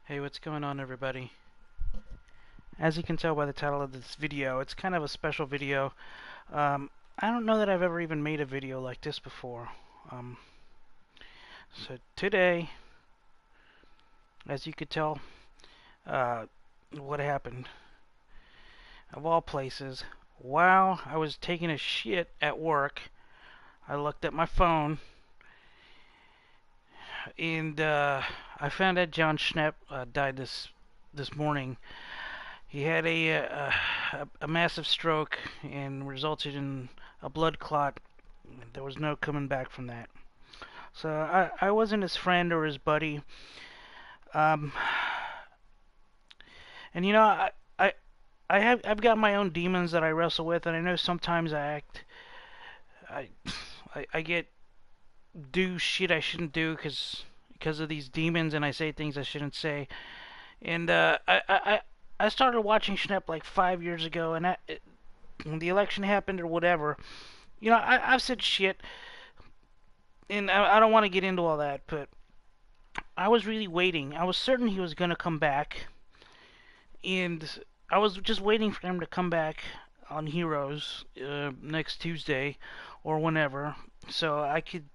Hey, what's going on, everybody? As you can tell by the title of this video, it's kind of a special video. I don't know that I've ever even made a video like this before. So today, as you could tell, uh, what happened, of all places, while I was taking a shit at work, I looked at my phone, and I found out Jon Schnepp died this morning. He had a massive stroke and resulted in a blood clot. There was no coming back from that. So I wasn't his friend or his buddy. Um, and I I've got my own demons that I wrestle with, and I know sometimes I I get do shit I shouldn't do because of these demons, and I say things I shouldn't say. And I started watching Schnepp like 5 years ago, and when the election happened or whatever, I've said shit, and I don't want to get into all that, but I was really waiting. I was certain he was going to come back, and I was just waiting for him to come back on Heroes next Tuesday or whenever, so I could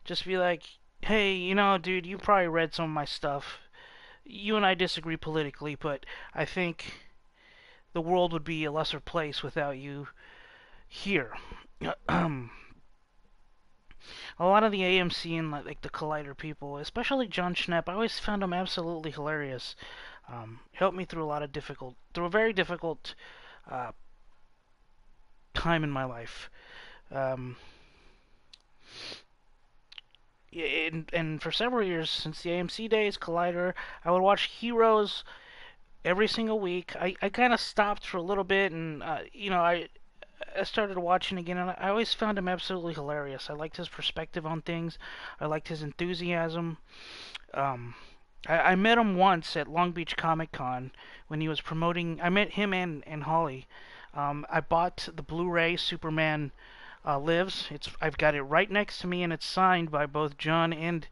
just be like, hey, dude, you probably read some of my stuff. You and I disagree politically, but I think the world would be a lesser place without you here. A lot of the AMC and like the Collider people, especially Jon Schnepp, I always found him absolutely hilarious. Helped me through a very difficult uh, time in my life. Um, and for several years, since the AMC days, Collider, I would watch Heroes every single week. I kind of stopped for a little bit, and I started watching again, and I always found him absolutely hilarious. I liked his perspective on things. I liked his enthusiasm. Um, I met him once at Long Beach Comic Con when he was promoting. I met him and Holly. I bought the Blu-ray Superman Lives. I've got it right next to me, and it's signed by both John and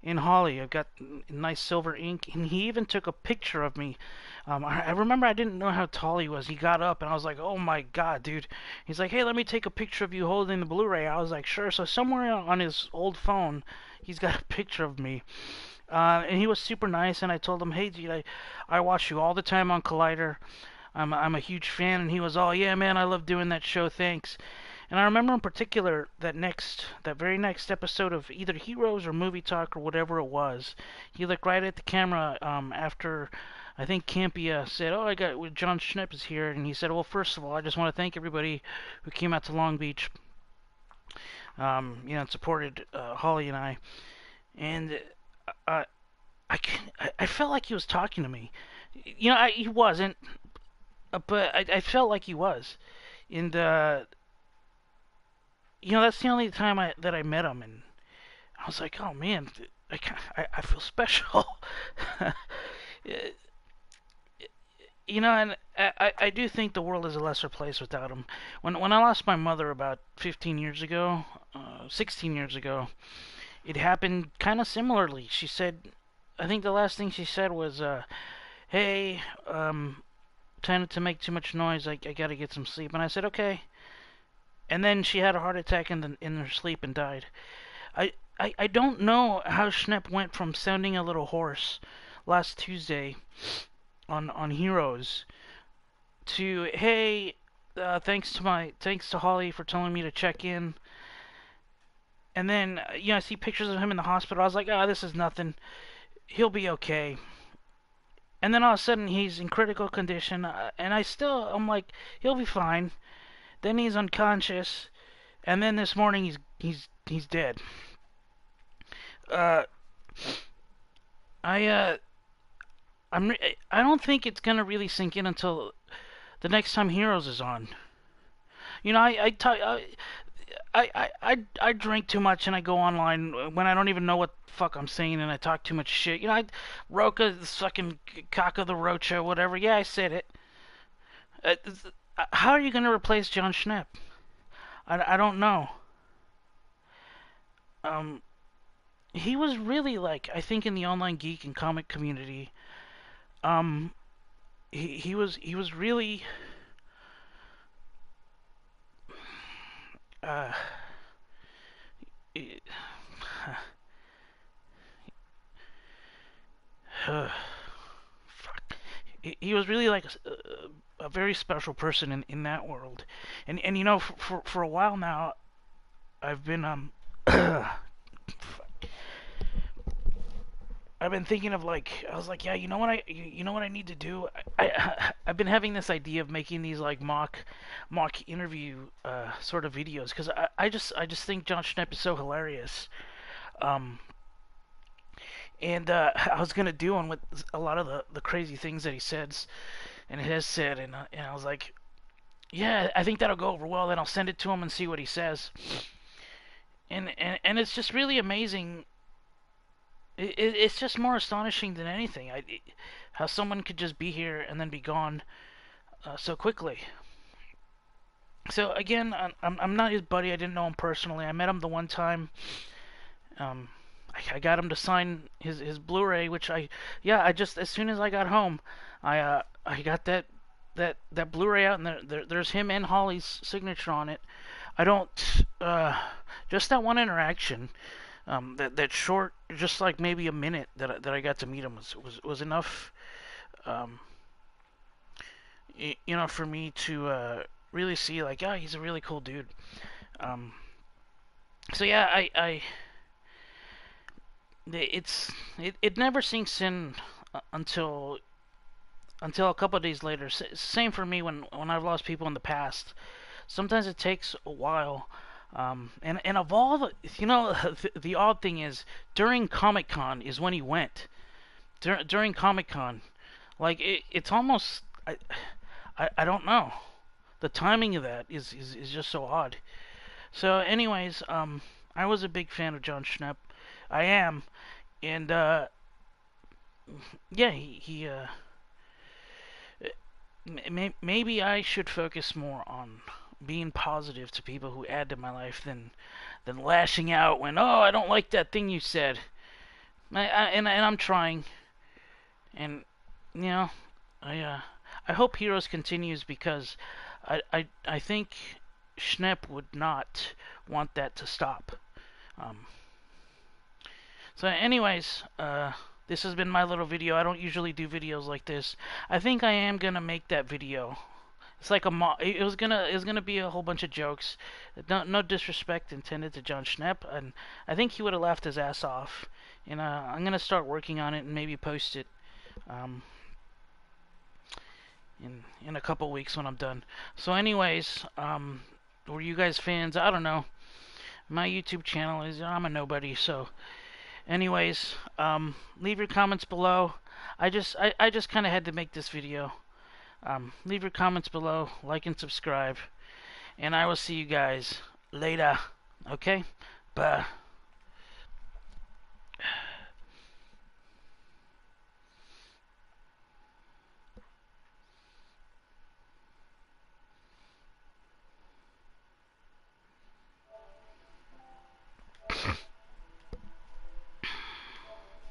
in Holly. I've got nice silver ink, and he even took a picture of me. I remember I didn't know how tall he was. He got up, and I was like, "Oh my god, dude!" He's like, "Hey, let me take a picture of you holding the Blu-ray." I was like, "Sure." So somewhere on his old phone, he's got a picture of me, and he was super nice. And I told him, "Hey, dude, I watch you all the time on Collider. I'm a huge fan." And he was all, "Yeah, man, I love doing that show. Thanks." And I remember in particular that very next episode of either Heroes or Movie Talk or whatever it was, he looked right at the camera after I think Campia said, "Oh, Jon Schnepp is here," and he said, "Well, first of all, I just want to thank everybody who came out to Long Beach, and supported Holly and I." And uh, I felt like he was talking to me. He wasn't, but I felt like he was, and that's the only time that I met him, and I was like, oh man, I feel special. And I do think the world is a lesser place without him. When I lost my mother about 15 years ago, 16 years ago, it happened kind of similarly. She said, I think the last thing she said was, "Hey, tended to make too much noise. I gotta get some sleep." And I said, "Okay." And then she had a heart attack in her sleep and died. I don't know how Schnepp went from sounding a little hoarse last Tuesday on Heroes to, hey, thanks to Holly for telling me to check in. And then I see pictures of him in the hospital. I was like, this is nothing. He'll be okay. And then all of a sudden he's in critical condition, and I'm like, he'll be fine. Then he's unconscious, and then this morning he's dead. Uh, I I don't think it's gonna really sink in until the next time Heroes is on. I drink too much and I go online when I don't even know what the fuck I'm saying, and I talk too much shit. Roca, the fucking cock of the Rocha, whatever. Yeah, I said it. Uh, how are you gonna replace Jon Schnepp? I don't know. Um, he was really, like, I think in the online geek and comic community, um, he was really uh, fuck. He was really like a very special person in that world, and you know for a while now I've been I've been thinking of like I was like, yeah, you know what I need to do. I've been having this idea of making these like mock interview sort of videos because I just think Jon Schnepp is so hilarious. Um, and I was gonna do one with a lot of the crazy things that he says and has said, and I was like, yeah, I think that'll go over well. Then I'll send it to him and see what he says. And it's just really amazing. It's just more astonishing than anything. How someone could just be here and then be gone so quickly. So again, I'm not his buddy. I didn't know him personally. I met him the one time. Um, I got him to sign his Blu-ray, which I just as soon as I got home, I got that Blu-ray out, and there's him and Holly's signature on it. I don't just that one interaction, that short, just like maybe a minute that I got to meet him was enough, um, you know, for me to really see like, yeah, he's a really cool dude. Um, so yeah, it never sinks in until a couple of days later. Same for me when I've lost people in the past. Sometimes it takes a while. And of all the, you know, the odd thing is during Comic Con is when he went. During Comic Con, like it's almost I don't know. The timing of that is just so odd. So, anyways, I was a big fan of Jon Schnepp. I am, and yeah, maybe I should focus more on being positive to people who add to my life than lashing out when, oh, I don't like that thing you said. And I'm trying, and you know, I hope Heroes continues because I think Schnepp would not want that to stop. Um, so, anyways, this has been my little video. I don't usually do videos like this. I think I am gonna make that video. It's like it was gonna be a whole bunch of jokes. No disrespect intended to Jon Schnepp, and I think he would have laughed his ass off. And I'm gonna start working on it and maybe post it um, in a couple weeks when I'm done. So, anyways, were you guys fans? I don't know. My YouTube channel is I'm a nobody, so. Anyways, leave your comments below. I just kind of had to make this video. Leave your comments below, like and subscribe, and I will see you guys later. Okay? Bye.